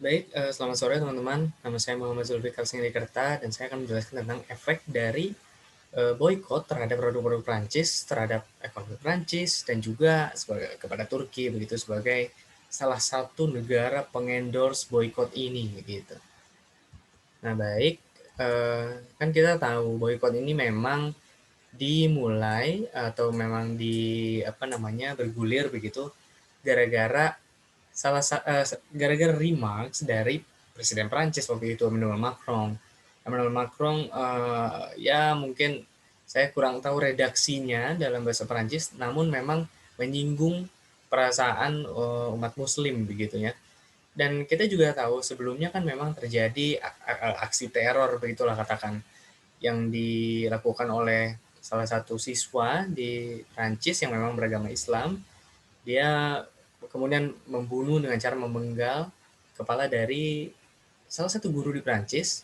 Baik, selamat sore teman-teman. Nama saya Muhammad Zulfikar Singrikerta dan saya akan menjelaskan tentang efek dari, boikot terhadap produk-produk Prancis, terhadap ekonomi Prancis dan juga kepada Turki begitu sebagai salah satu negara pengendorse boikot ini gitu. Nah baik, kan kita tahu boikot ini memang dimulai atau memang apa namanya, bergulir begitu gara-gara gara-gara remarks dari presiden Prancis waktu itu, Emmanuel Macron. Emmanuel Macron, ya mungkin saya kurang tahu redaksinya dalam bahasa Prancis, namun memang menyinggung perasaan, umat muslim begitu ya. Dan kita juga tahu sebelumnya kan memang terjadi aksi teror begitulah katakan, yang dilakukan oleh salah satu siswa di Prancis yang memang beragama Islam. Dia kemudian membunuh dengan cara memenggal kepala dari salah satu guru di Prancis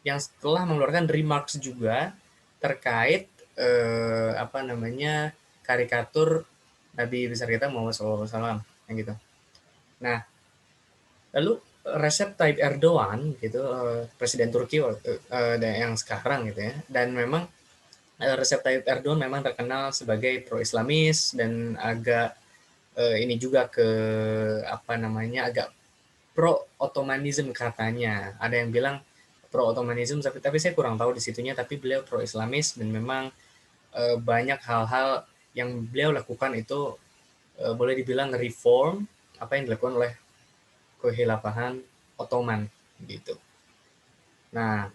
yang setelah mengeluarkan remarks juga terkait apa namanya, karikatur Nabi besar kita Muhammad SAW yang gitu. Nah, lalu Recep Tayyip Erdogan gitu, presiden Turki yang sekarang gitu ya, dan memang Recep Tayyip Erdogan memang terkenal sebagai pro-Islamis dan agak ini juga apa namanya, agak pro Ottomanism katanya. Ada yang bilang pro Ottomanism, tapi saya kurang tahu di situnya. Tapi beliau pro Islamis dan memang banyak hal-hal yang beliau lakukan itu boleh dibilang reform apa yang dilakukan oleh kehilafahan Ottoman gitu. Nah,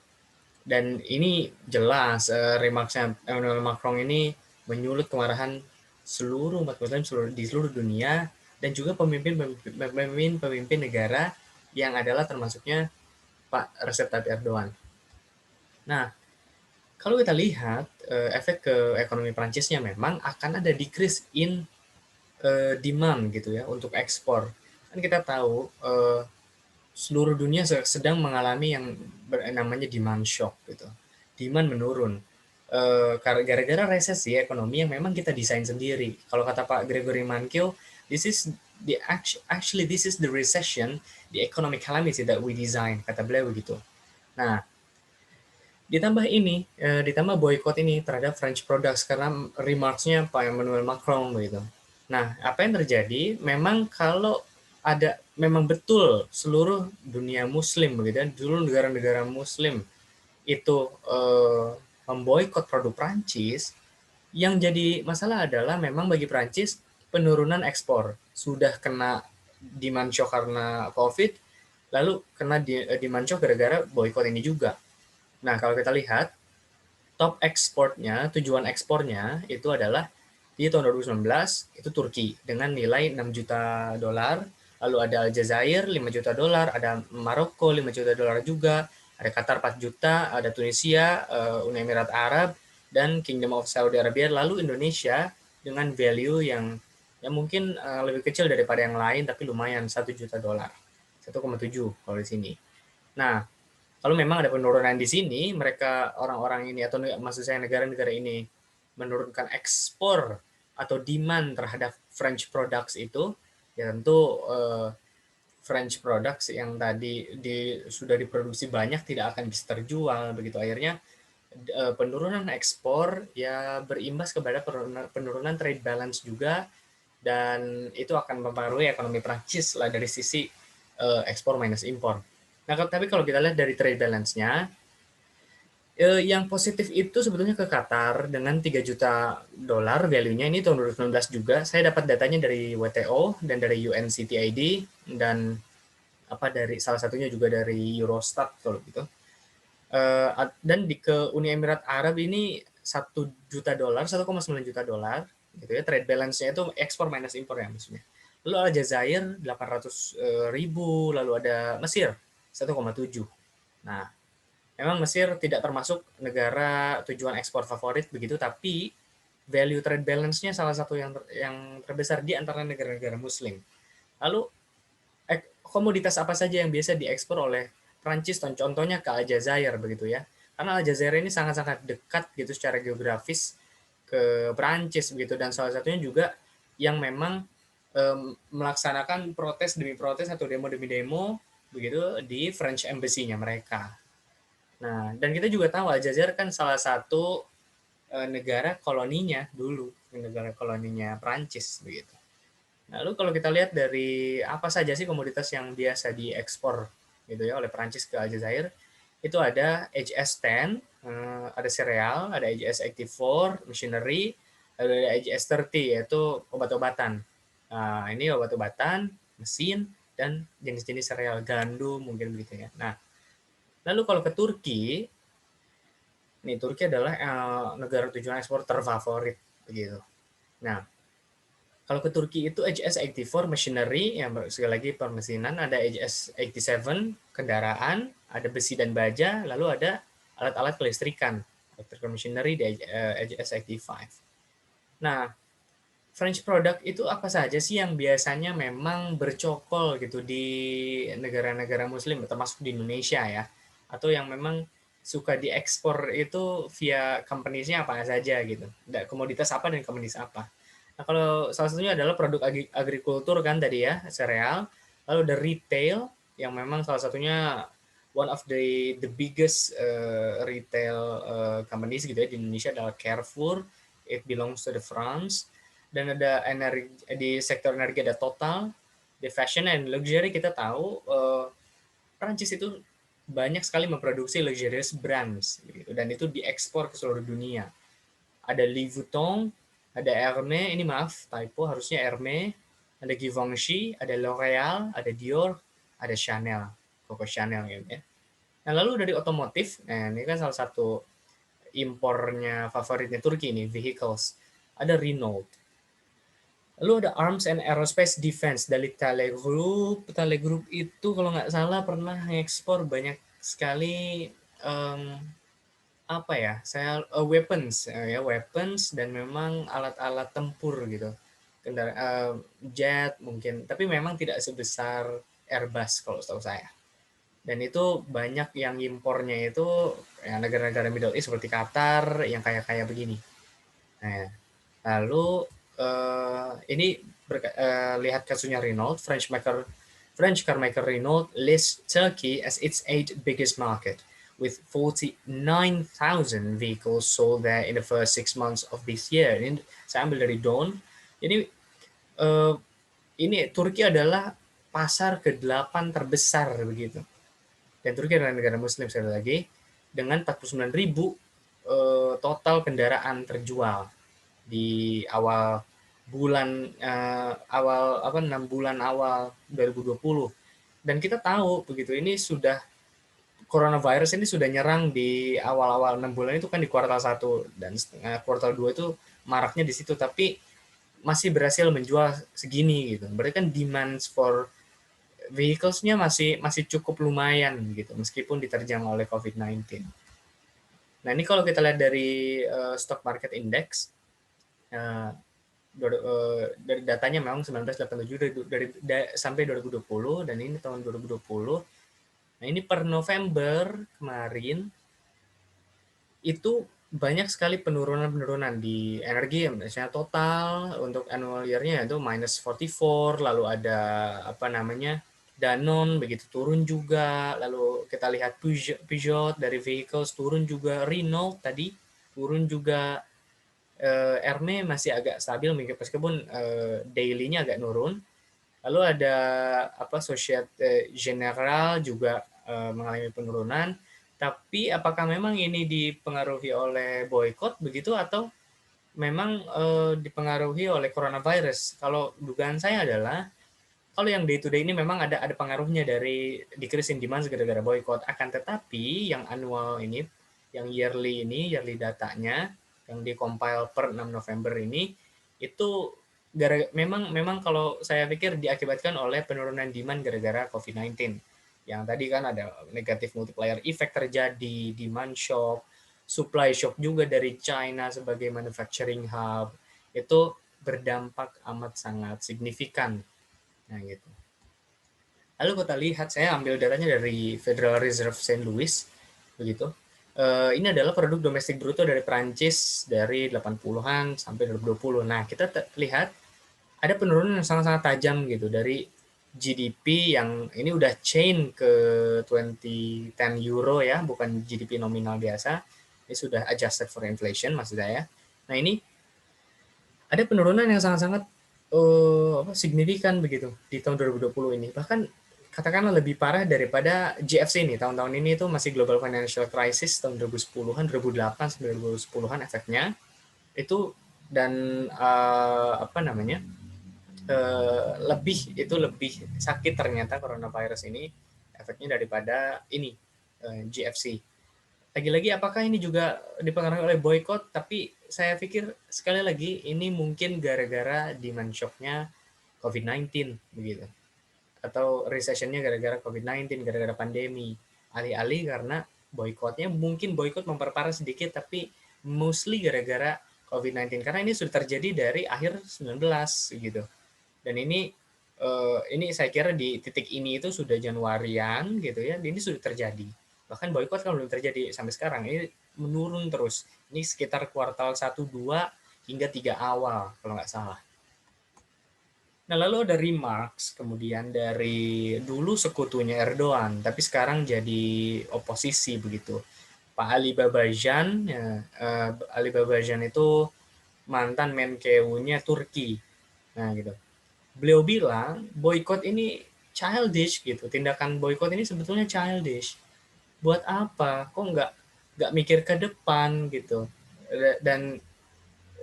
dan ini jelas remarksnya Emmanuel Macron ini menyulut kemarahan seluruh umat Muslim di seluruh dunia dan juga pemimpin-pemimpin negara yang adalah termasuknya Pak Recep Tayyip Erdogan. Nah, kalau kita lihat efek ke ekonomi Prancisnya memang akan ada decrease in demand gitu ya untuk ekspor. Kan kita tahu seluruh dunia sedang mengalami yang namanya demand shock gitu. Demand menurun. Gara-gara resesi ekonomi yang memang kita desain sendiri. Kalau kata Pak Gregory Mankiw, this is actually this is the recession, the economic calamity that we design, kata beliau begitu. Nah, ditambah ini, ditambah boykot ini terhadap French products karena remarks-nya Pak Emmanuel Macron begitu. Nah, apa yang terjadi? Memang kalau memang betul seluruh dunia Muslim begitu ya, seluruh negara-negara Muslim itu memboikot produk Prancis, yang jadi masalah adalah memang bagi Prancis penurunan ekspor sudah kena demand shock karena COVID, lalu kena demand shock gara-gara boykot ini juga. Nah, kalau kita lihat top ekspornya, tujuan ekspornya itu adalah di tahun 2019 itu Turki dengan nilai 6 juta dolar, lalu ada Aljazair 5 juta dolar, ada Maroko 5 juta dolar juga, ada Qatar 4 juta, ada Tunisia, Uni Emirat Arab, dan Kingdom of Saudi Arabia, lalu Indonesia dengan value yang mungkin lebih kecil daripada yang lain tapi lumayan 1 juta dolar, 1,7 kalau di sini. Nah, kalau memang ada penurunan di sini, mereka orang-orang ini atau maksud saya negara-negara ini menurunkan ekspor atau demand terhadap French products itu, ya tentu French products yang tadi sudah diproduksi banyak tidak akan bisa terjual begitu. Akhirnya penurunan ekspor ya berimbas kepada penurunan trade balance juga, dan itu akan mempengaruhi ekonomi Prancis lah dari sisi ekspor minus impor. Nah, tapi kalau kita lihat dari trade balance-nya, yang positif itu sebetulnya ke Qatar dengan 3 juta dolar value-nya ini tahun 2019 juga. Saya dapat datanya dari WTO dan dari UNCTAD dan apa dari salah satunya juga dari Eurostat kalau gitu. Dan ke Uni Emirat Arab ini 1 juta dolar, 1,9 juta dolar gitu ya. Trade balance-nya itu ekspor minus impor ya maksudnya. Lalu ada Jazair 800 ribu, lalu ada Mesir 1,7. Nah, memang Mesir tidak termasuk negara tujuan ekspor favorit begitu, tapi value trade balance-nya salah satu yang terbesar di antara negara-negara Muslim. Lalu komoditas apa saja yang biasa diekspor oleh Prancis? Contohnya ke Aljazair begitu ya. Karena Aljazair ini sangat-sangat dekat gitu secara geografis ke Prancis begitu, dan salah satunya juga yang memang melaksanakan protes demi protes atau demo demi demo begitu di French Embassy-nya mereka. Nah, dan kita juga tahu Aljazair kan salah satu negara koloninya dulu, negara koloninya Prancis begitu. Lalu kalau kita lihat dari apa saja sih komoditas yang biasa diekspor gitu ya oleh Prancis ke Aljazair, itu ada HS-10, ada sereal, ada HS-84, machinery, ada HS-30 yaitu obat-obatan. Nah, ini obat-obatan, mesin, dan jenis-jenis sereal gandum mungkin begitu ya. Nah, lalu kalau ke Turki, nih Turki adalah negara tujuan ekspor terfavorit begitu. Nah, kalau ke Turki itu HS-84 machinery, yang sekali lagi permesinan, ada HS-87 kendaraan, ada besi dan baja, lalu ada alat-alat kelistrikan, electrical machinery di HS-85. Nah, French product itu apa saja sih yang biasanya memang bercokol gitu di negara-negara muslim, termasuk di Indonesia ya, atau yang memang suka diekspor itu via companies-nya apa saja gitu, komoditas apa dan komoditas apa. Nah, kalau salah satunya adalah produk agrikultur kan tadi ya, sereal. Lalu ada retail yang memang salah satunya one of the biggest retail companies gitu ya di Indonesia adalah Carrefour. It belongs to the France. Dan ada energi di sektor energi ada Total. Di fashion and luxury kita tahu Prancis itu banyak sekali memproduksi luxurious brands gitu, dan itu diekspor ke seluruh dunia. Ada Louis Vuitton, ada Hermes, ini maaf, typo, harusnya Hermes, ada Givenchy, ada L'Oreal, ada Dior, ada Chanel, Coco Chanel gitu ya. Nah, lalu dari otomotif, nah ini kan salah satu impornya favoritnya Turki nih, vehicles. Ada Renault. Lalu ada Arms and Aerospace Defense dari Thales Group. Thales Group itu kalau nggak salah pernah ngekspor banyak sekali apa ya, saya weapons ya, weapons dan memang alat-alat tempur gitu, jet mungkin, tapi memang tidak sebesar Airbus kalau setahu saya. Dan itu banyak yang impornya itu ya, negara-negara Middle East seperti Qatar yang kaya-kaya begini. Nah, lalu ini lihat kasusnya Renault, French car maker Renault lists Turkey as its eighth biggest market, with 49,000 vehicles sold there in the first 6 months of this year. Ini saya ambil dari Dawn. Jadi ini Turki adalah pasar ke-8 terbesar begitu. Dan Turki adalah negara Muslim sekali lagi dengan 49.000 total kendaraan terjual di awal bulan awal apa 6 bulan awal 2020. Dan kita tahu begitu ini sudah coronavirus ini sudah nyerang di awal-awal 6 bulan itu kan di kuartal 1 dan kuartal 2 itu maraknya di situ, tapi masih berhasil menjual segini gitu. Berarti kan demands for vehicles-nya masih masih cukup lumayan gitu meskipun diterjang oleh COVID-19. Nah, ini kalau kita lihat dari stock market index dari datanya memang 1987 sampai 2020 dan ini tahun 2020. Nah, ini per November kemarin itu banyak sekali penurunan-penurunan di energi, misalnya total untuk annual year-nya itu -44, lalu ada apa namanya Danone begitu turun juga, lalu kita lihat Peugeot dari vehicles turun juga, Renault tadi turun juga, Hermes masih agak stabil meskipun daily-nya agak nurun. Lalu ada apa Societe Generale juga mengalami penurunan. Tapi apakah memang ini dipengaruhi oleh boykot begitu atau memang dipengaruhi oleh coronavirus? Kalau dugaan saya adalah kalau yang day to day ini memang ada pengaruhnya dari decrease in demand gara-gara boykot. Akan tetapi yang annual ini, yang yearly datanya yang di-compile per 6 November ini itu memang kalau saya pikir diakibatkan oleh penurunan demand gara-gara COVID-19. Yang tadi kan ada negatif multiplier effect terjadi, demand shock, supply shock juga dari China sebagai manufacturing hub, itu berdampak amat sangat signifikan. Nah, gitu. Lalu kita lihat, saya ambil datanya dari Federal Reserve Saint Louis, begitu. Ini adalah produk domestik bruto dari Prancis dari 80-an sampai 2020. Nah, kita lihat ada penurunan yang sangat-sangat tajam gitu dari GDP yang ini udah chain ke 2010 euro ya, bukan GDP nominal biasa. Ini sudah adjusted for inflation maksud saya. Nah, ini ada penurunan yang sangat-sangat signifikan begitu di tahun 2020 ini. Bahkan katakanlah lebih parah daripada GFC ini. Tahun-tahun ini itu masih global financial crisis tahun 2010-an, 2008 sampai 2010-an efeknya itu. Dan apa namanya? Lebih sakit ternyata coronavirus ini efeknya daripada ini GFC. Lagi-lagi apakah ini juga dipengaruhi oleh boykot? Tapi saya pikir sekali lagi ini mungkin gara-gara demand shock-nya COVID-19 begitu. Atau recession-nya gara-gara COVID-19, gara-gara pandemi. Alih-alih karena boykotnya mungkin boykot memperparah sedikit, tapi mostly gara-gara COVID-19. Karena ini sudah terjadi dari akhir 19 gitu. Dan ini saya kira di titik ini itu sudah Januarian gitu ya, ini sudah terjadi. Bahkan boykot kan belum terjadi sampai sekarang, ini menurun terus. Ini sekitar kuartal 1, 2, hingga 3 awal kalau nggak salah. Nah, lalu ada remarks kemudian dari dulu sekutunya Erdogan, tapi sekarang jadi oposisi begitu. Pak Ali Babajan, ya, Ali Babajan itu mantan Menkeu-nya Turki. Nah, gitu. Beliau bilang boykot ini childish gitu. Tindakan boykot ini sebetulnya childish. Buat apa? Kok nggak mikir ke depan gitu. Dan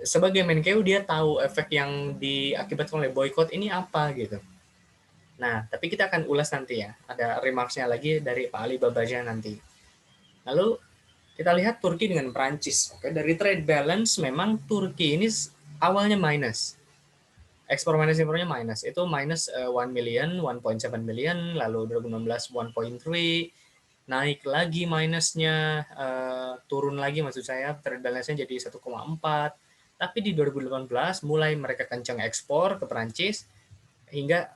sebagai Menkeu dia tahu efek yang diakibatkan oleh boykot ini apa gitu. Nah, tapi kita akan ulas nanti ya. Ada remarksnya lagi dari Pak Ali Babaja nanti. Lalu kita lihat Turki dengan Prancis. Oke, dari trade balance memang Turki ini awalnya minus. Ekspor minus impornya minus. Itu minus 1 million, 1.7 million, lalu 2016 1.3, naik lagi minusnya, turun lagi maksud saya, trade balance-nya jadi 1,4. Tapi di 2018 mulai mereka kencang ekspor ke Perancis hingga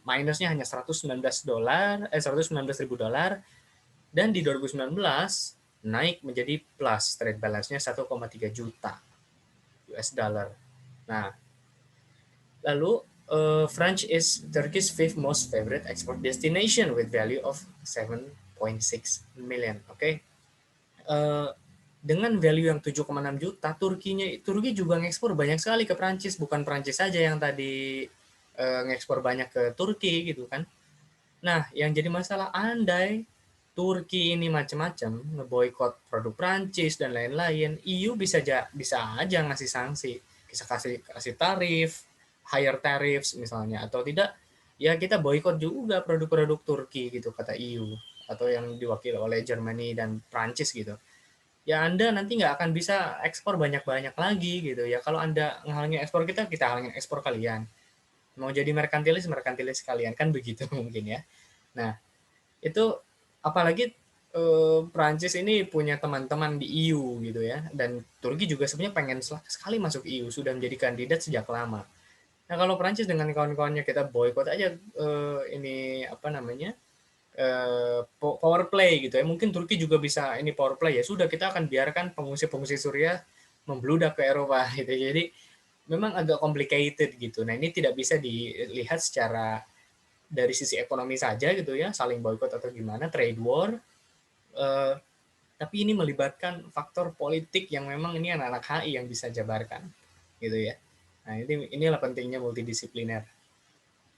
minusnya hanya 119 dolar, 119 ribu dolar, dan di 2019 naik menjadi plus trade balance-nya 1,3 juta US dollar. Nah, lalu France is Turkey's fifth most favorite export destination with value of 7.6 million. Oke, okay? Dengan value yang 7,6 juta, Turki juga ngekspor banyak sekali ke Prancis. Bukan Prancis saja yang tadi ngekspor banyak ke Turki gitu kan. Nah, yang jadi masalah andai Turki ini macam-macam ngeboikot produk Prancis dan lain-lain, EU bisa aja ngasih sanksi, bisa kasih tarif, higher tariffs misalnya, atau tidak ya kita boikot juga produk-produk Turki gitu kata EU, atau yang diwakili oleh Germany dan Prancis gitu. Ya Anda nanti nggak akan bisa ekspor banyak-banyak lagi gitu ya. Kalau Anda ngehalangin ekspor kita halangin ekspor kalian. Mau jadi merkantilis kalian kan begitu mungkin ya. Nah, itu apalagi Prancis ini punya teman-teman di EU gitu ya, dan Turki juga sebenarnya pengen sekali masuk EU, sudah menjadi kandidat sejak lama. Nah, kalau Prancis dengan kawan-kawannya kita boykot aja ini apa namanya power play gitu ya, mungkin Turki juga bisa ini power play ya sudah kita akan biarkan pengungsi-pengungsi Suriah membludak ke Eropa gitu. Jadi memang agak complicated gitu. Nah, ini tidak bisa dilihat secara dari sisi ekonomi saja gitu ya, saling boykot atau gimana, trade war, eh, tapi ini melibatkan faktor politik yang memang ini anak-anak HI yang bisa jabarkan gitu ya. Nah, inilah pentingnya multidisipliner.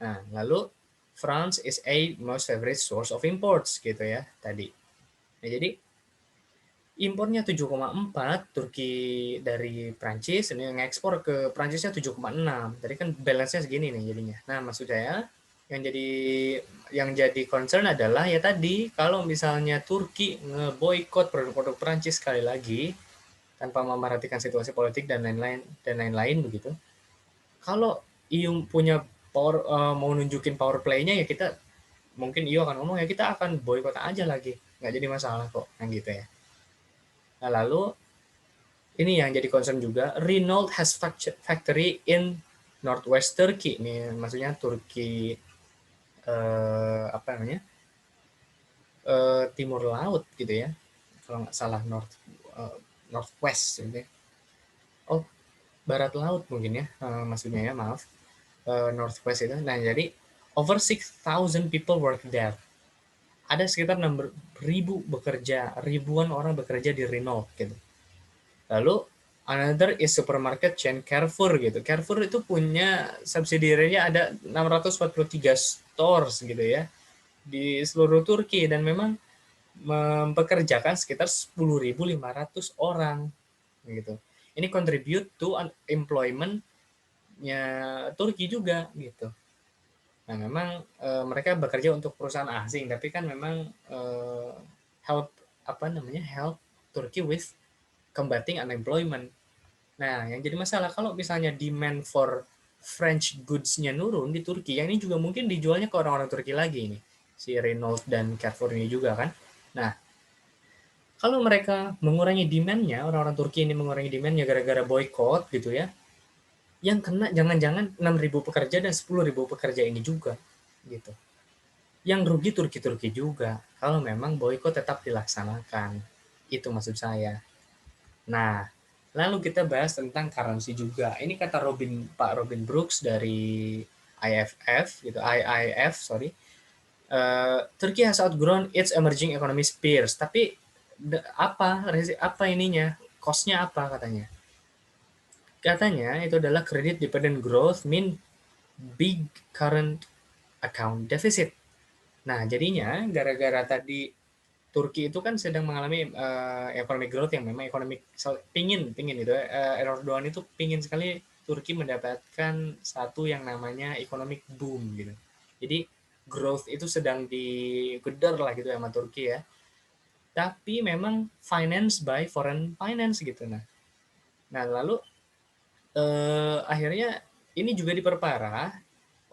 Nah, lalu France is a most favorite source of imports gitu ya tadi. Nah, jadi impornya 7,4 Turki dari Prancis, ini ngekspor ke Prancisnya 7,6. Tadi kan balance-nya segini nih jadinya. Nah, maksud saya yang jadi concern adalah ya tadi kalau misalnya Turki ngeboikot produk-produk Prancis sekali lagi tanpa memperhatikan situasi politik dan lain-lain begitu. Kalau EU punya power mau nunjukin power play-nya ya kita mungkin EU akan ngomong ya kita akan boikot aja lagi. Nggak jadi masalah kok yang gitu ya. Nah, lalu ini yang jadi concern juga, Renault has factory in Northwest Turkey. Ini maksudnya Turki apa namanya? Timur laut gitu ya. Kalau nggak salah Northwest gitu ya. Oh, barat laut mungkin ya maksudnya ya, maaf. Northwest itu. Nah, jadi Over 6,000 people work there. Ada sekitar 6.000 bekerja, ribuan orang bekerja di Renault gitu. Lalu another is supermarket chain Carrefour gitu. Carrefour itu punya subsidiary-nya ada 643 stores gitu ya di seluruh Turki, dan memang mempekerjakan sekitar 10.500 orang gitu. Ini contribute to employment-nya Turki juga gitu. Nah, memang mereka bekerja untuk perusahaan asing, tapi kan memang help apa namanya help Turki with combating unemployment. Nah, yang jadi masalah kalau misalnya demand for French goods-nya nurun di Turki, yang ini juga mungkin dijualnya ke orang-orang Turki lagi ini, si Renault dan Carrefour ini juga kan. Nah, kalau mereka mengurangi demand-nya, orang-orang Turki ini mengurangi demand-nya gara-gara boykot gitu ya, yang kena jangan-jangan 6.000 pekerja dan 10.000 pekerja ini juga gitu. Yang rugi Turki-Turki juga kalau memang boykot tetap dilaksanakan. Itu maksud saya. Nah, lalu kita bahas tentang currency juga. Ini kata Pak Robin Brooks dari IFF gitu, IIF, sorry. Turkey has outgrown its emerging economy peers. Tapi apa ininya? Cost-nya apa katanya? Katanya itu adalah credit dependent growth mean big current account deficit. Nah, jadinya gara-gara tadi Turki itu kan sedang mengalami economic growth yang memang ekonomi pingin itu Erdogan itu pingin sekali Turki mendapatkan satu yang namanya economic boom gitu. Jadi growth itu sedang digedor lah gitu sama Turki ya. Tapi memang finance by foreign finance gitu. Nah lalu akhirnya ini juga diperparah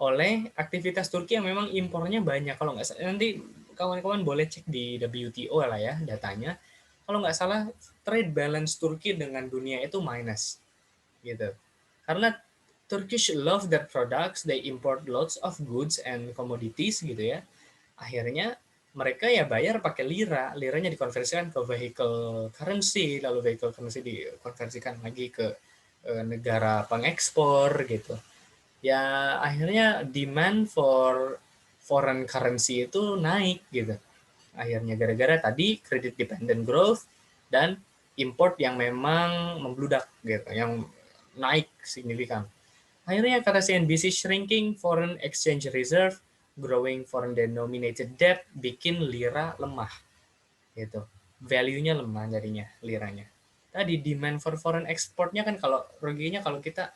oleh aktivitas Turki yang memang impornya banyak. Kalau nggak salah, nanti kawan-kawan boleh cek di WTO lah ya datanya. Kalau nggak salah, trade balance Turki dengan dunia itu minus gitu. Karena Turkish love their products, they import lots of goods and commodities gitu ya. Akhirnya mereka ya bayar pakai lira, liranya dikonversikan ke vehicle currency, lalu vehicle currency dikonversikan lagi ke negara pengekspor gitu. Ya akhirnya demand for foreign currency itu naik gitu. Akhirnya gara-gara tadi credit dependent growth dan import yang memang membludak gitu, yang naik signifikan. Akhirnya kata CNBC, shrinking foreign exchange reserve, growing foreign denominated debt bikin lira lemah gitu. Value-nya lemah jadinya liranya. Tadi demand for foreign exportnya kan, kalau ruginya kalau kita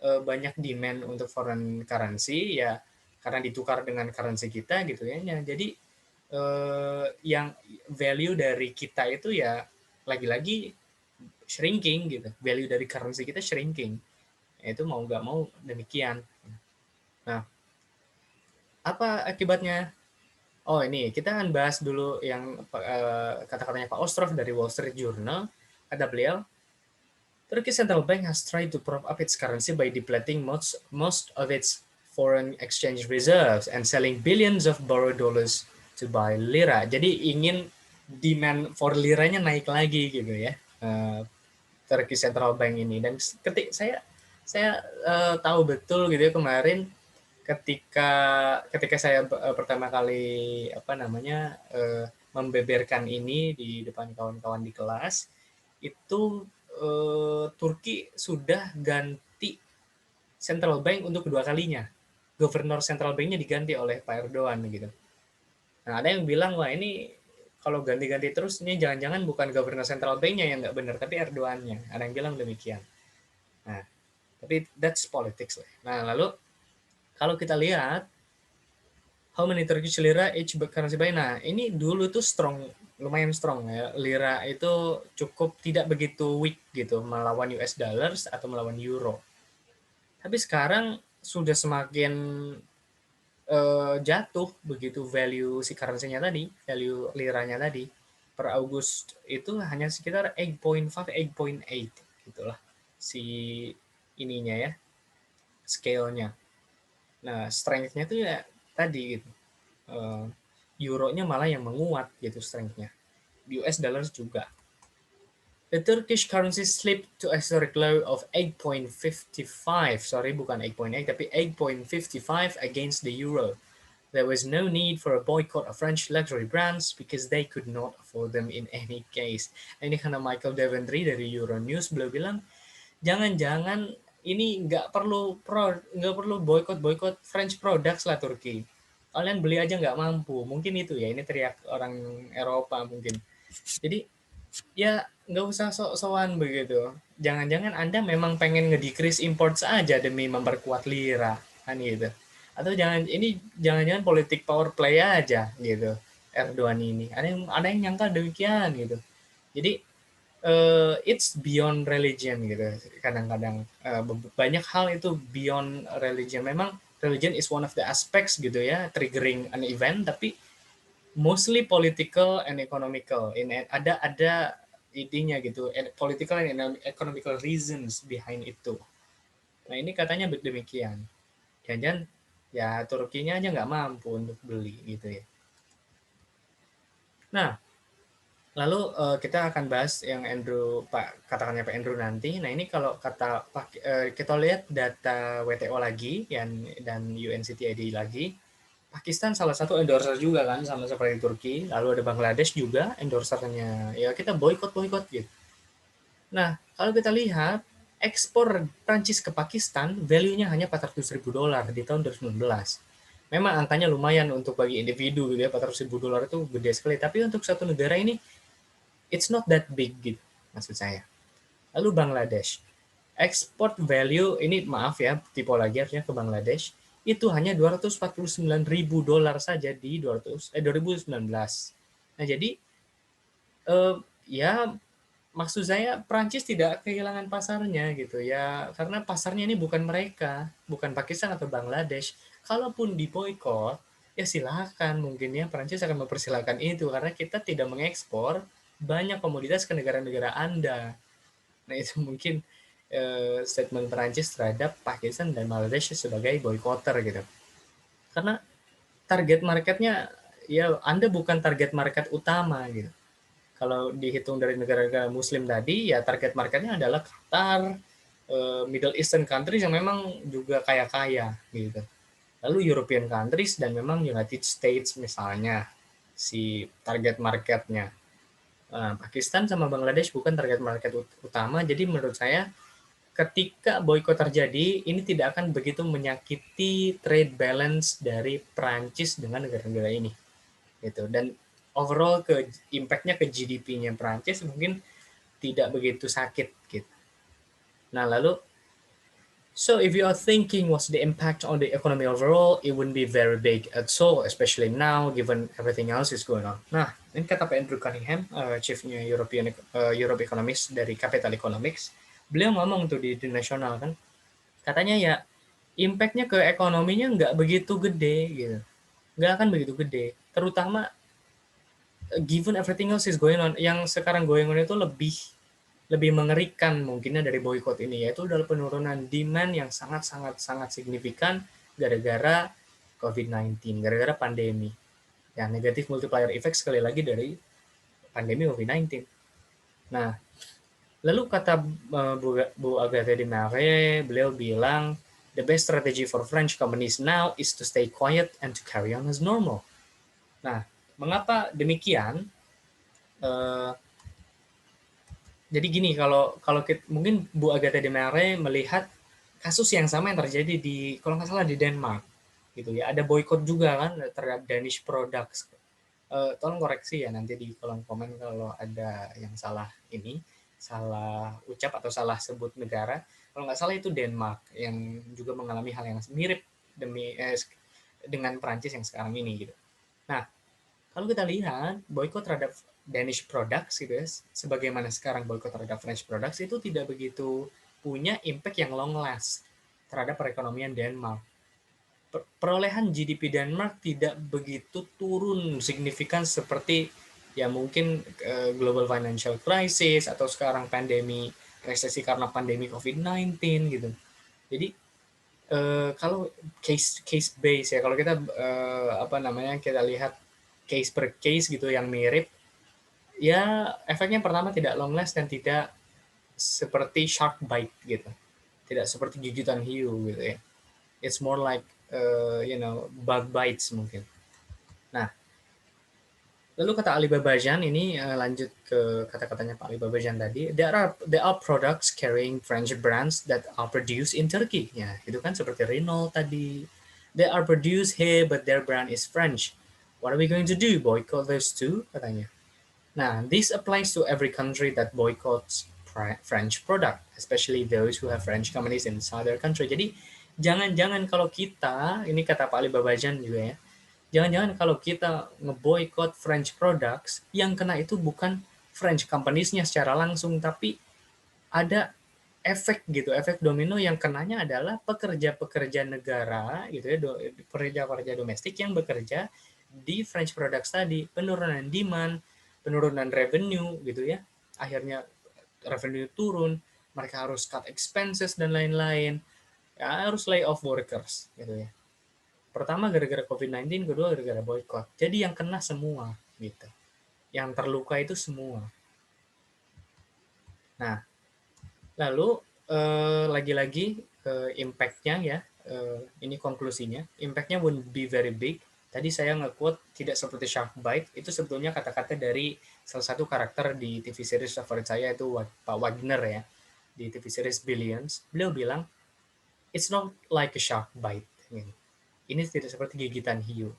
banyak demand untuk foreign currency ya karena ditukar dengan currency kita gitu ya. Jadi yang value dari kita itu ya lagi-lagi shrinking gitu. Value dari currency kita shrinking. Ya, itu mau nggak mau demikian. Nah, apa akibatnya? Oh ini kita akan bahas dulu yang kata-katanya Pak Ostrov dari Wall Street Journal. Kata beliau, Turkey Central Bank has tried to prop up its currency by depleting most of its foreign exchange reserves and selling billions of borrowed dollars to buy lira. Jadi ingin demand for liranya naik lagi gitu ya. Turkey Central Bank ini, dan saya tahu betul gitu ya kemarin ketika ketika saya pertama kali apa namanya membeberkan ini di depan kawan-kawan di kelas itu Turki sudah ganti central bank untuk kedua kalinya. Gubernur central banknya diganti oleh Pak Erdogan gitu. Nah ada yang bilang wah ini kalau ganti-ganti terus ini jangan-jangan bukan gubernur central banknya yang nggak benar tapi Erdogannya. Ada yang bilang demikian. Nah tapi that's politics lah. Nah lalu kalau kita lihat how many Turkish lira each currency by. Nah, ini dulu tuh strong, lumayan strong ya. Lira itu cukup tidak begitu weak gitu melawan US dollars atau melawan euro. Tapi sekarang sudah semakin jatuh begitu value si currency-nya tadi, value liranya tadi. Per Agustus itu hanya sekitar 8.5, 8.8 gitulah si ininya ya, scale-nya. Nah, strength-nya itu ya tadi gitu. Euronya malah yang menguat gitu strength-nya. US dollars juga. The Turkish currency slipped to a historic low of 8.55. Sorry, bukan 8.8, tapi 8.55 against the euro. There was no need for a boycott of French luxury brands because they could not afford them in any case. Ini karena Michael Daventry dari Euronews beliau bilang, jangan-jangan ini nggak perlu boykot French products lah Turki. Kalian beli aja nggak mampu. Mungkin itu ya, ini teriak orang Eropa mungkin. Jadi ya nggak usah sok-sokan begitu. Jangan-jangan Anda memang pengen ngedecrease import saja demi memperkuat lira kan gitu. Atau jangan-jangan politik power play aja gitu. Erdogan ini. Ada yang nyangka demikian gitu. Jadi it's beyond religion gitu. Kadang-kadang banyak hal itu beyond religion. Memang religion is one of the aspects gitu ya, triggering an event, tapi mostly political and economical. Ada idenya gitu, political and economical reasons behind itu. Nah ini katanya demikian. Jangan-jangan ya Turkinya aja nggak mampu untuk beli gitu ya. Nah, lalu kita akan bahas yang katakannya Pak Andrew nanti. Nah ini kalau kita lihat data WTO lagi dan UNCTAD lagi. Pakistan salah satu endorser juga kan sama seperti Turki. Lalu ada Bangladesh juga endorsernya. Ya kita boykot gitu. Nah kalau kita lihat ekspor Prancis ke Pakistan value-nya hanya 400 ribu dolar di tahun 2019. Memang angkanya lumayan untuk bagi individu gitu ya, 400 ribu dolar itu gede sekali. Tapi untuk satu negara ini it's not that big gitu maksud saya. Lalu Bangladesh. Export value ini maaf ya, tipe lagi artinya ke Bangladesh itu hanya 249 ribu dolar saja di 2019. Nah jadi ya maksud saya Prancis tidak kehilangan pasarnya gitu ya karena pasarnya ini bukan mereka, bukan Pakistan atau Bangladesh. Kalaupun diboykot ya silahkan mungkin ya Prancis akan mempersilahkan itu karena kita tidak mengekspor banyak komoditas ke negara-negara Anda. Nah itu mungkin statement Perancis terhadap Pakistan dan Bangladesh sebagai boykotter gitu. Karena target marketnya ya Anda bukan target market utama gitu. Kalau dihitung dari negara-negara Muslim tadi ya target marketnya adalah Qatar, Middle Eastern countries yang memang juga kaya-kaya gitu. Lalu European countries dan memang United States misalnya si target marketnya. Pakistan sama Bangladesh bukan target market utama, jadi menurut saya ketika boykot terjadi, ini tidak akan begitu menyakiti trade balance dari Prancis dengan negara-negara ini, gitu. Dan overall impact-nya ke GDP-nya Prancis mungkin tidak begitu sakit, gitu. Nah, lalu, so if you are thinking what's the impact on the economy overall, it wouldn't be very big at all, especially now given everything else is going on. Nah, ini kata Pak Andrew Cunningham, chiefnya Europe Economist dari Capital Economics, beliau ngomong tuh di nasional kan, katanya ya impact-nya ke ekonominya nggak begitu gede gitu. Nggak akan begitu gede. Terutama given everything else is going on, yang sekarang going on itu lebih mengerikan mungkinnya dari boykot ini, yaitu adalah penurunan demand yang sangat signifikan gara-gara COVID-19, gara-gara pandemi. Ya, negatif multiplier effect sekali lagi dari pandemi COVID-19. Nah, lalu kata Bu Agathe de Marais, beliau bilang, the best strategy for French companies now is to stay quiet and to carry on as normal. Nah, mengapa demikian? Jadi gini, kalau mungkin Bu Agathe de Marais melihat kasus yang sama yang terjadi kalau nggak salah di Denmark, gitu ya. Ada boykot juga kan terhadap Danish products. Tolong koreksi ya nanti di kolom komen kalau ada yang salah ucap atau salah sebut negara. Kalau nggak salah itu Denmark yang juga mengalami hal yang mirip dengan Perancis yang sekarang ini gitu. Nah, kalau kita lihat boykot terhadap Danish products gitu ya, sebagaimana sekarang boykot terhadap French products itu tidak begitu punya impact yang long last terhadap perekonomian Denmark. Perolehan GDP Denmark tidak begitu turun signifikan seperti ya mungkin global financial crisis atau sekarang pandemi resesi karena pandemi COVID-19 gitu. Jadi kalau case base ya kalau kita kita lihat case per case gitu yang mirip Ya, efeknya pertama tidak long last dan tidak seperti shark bite gitu, tidak seperti gigitan hiu gitu ya. It's more like, bug bites mungkin. Nah, lalu kata Ali Babajan ini, lanjut ke kata-katanya Pak Ali Babajan tadi, there are products carrying French brands that are produced in Turkey. Ya, itu kan seperti Renault tadi. They are produced here, but their brand is French. What are we going to do? Boycott those two? Katanya. Nah, this applies to every country that boycotts French product, especially those who have French companies in other country. Jadi, jangan-jangan kalau kita, ini kata Pak Ali Babajan juga ya, jangan-jangan kalau kita ngeboycott French products, yang kena itu bukan French companies-nya secara langsung, tapi ada efek gitu, efek domino yang kenanya adalah pekerja-pekerja negara gitu ya, pekerja-pekerja domestik yang bekerja di French products tadi, penurunan demand, penurunan revenue gitu ya, akhirnya revenue turun, mereka harus cut expenses dan lain-lain, ya harus lay off workers gitu ya. Pertama gara-gara COVID-19, kedua gara-gara boycott. Jadi yang kena semua gitu. Yang terluka itu semua. Nah, lalu lagi-lagi impact-nya ya, ini konklusinya, impact-nya would be very big. Tadi saya nge-quote tidak seperti shark bite, itu sebetulnya kata-kata dari salah satu karakter di TV series favorit saya itu Pak Wagner ya, di TV series Billions. Beliau bilang, it's not like a shark bite. Ini tidak seperti gigitan hiu.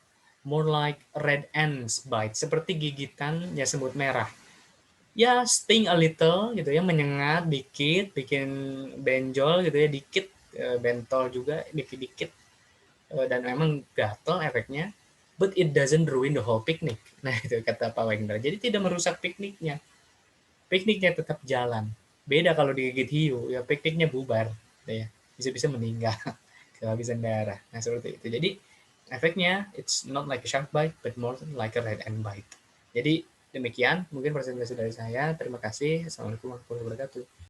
More like red ants bite, seperti gigitan ya semut merah. Ya sting a little gitu ya, menyengat dikit, bikin benjol gitu ya dikit, bentol juga dikit-dikit, dan memang gatel efeknya, but it doesn't ruin the whole picnic. Nah itu kata Pak Wagner. Jadi tidak merusak pikniknya, pikniknya tetap jalan. Beda kalau digigit hiu, ya pikniknya bubar, gitu ya, bisa-bisa meninggal kehabisan darah. Nah seperti itu. Jadi efeknya it's not like a shark bite, but more like a red ant bite. Jadi demikian mungkin presentasi dari saya. Terima kasih. Assalamualaikum warahmatullahi wabarakatuh.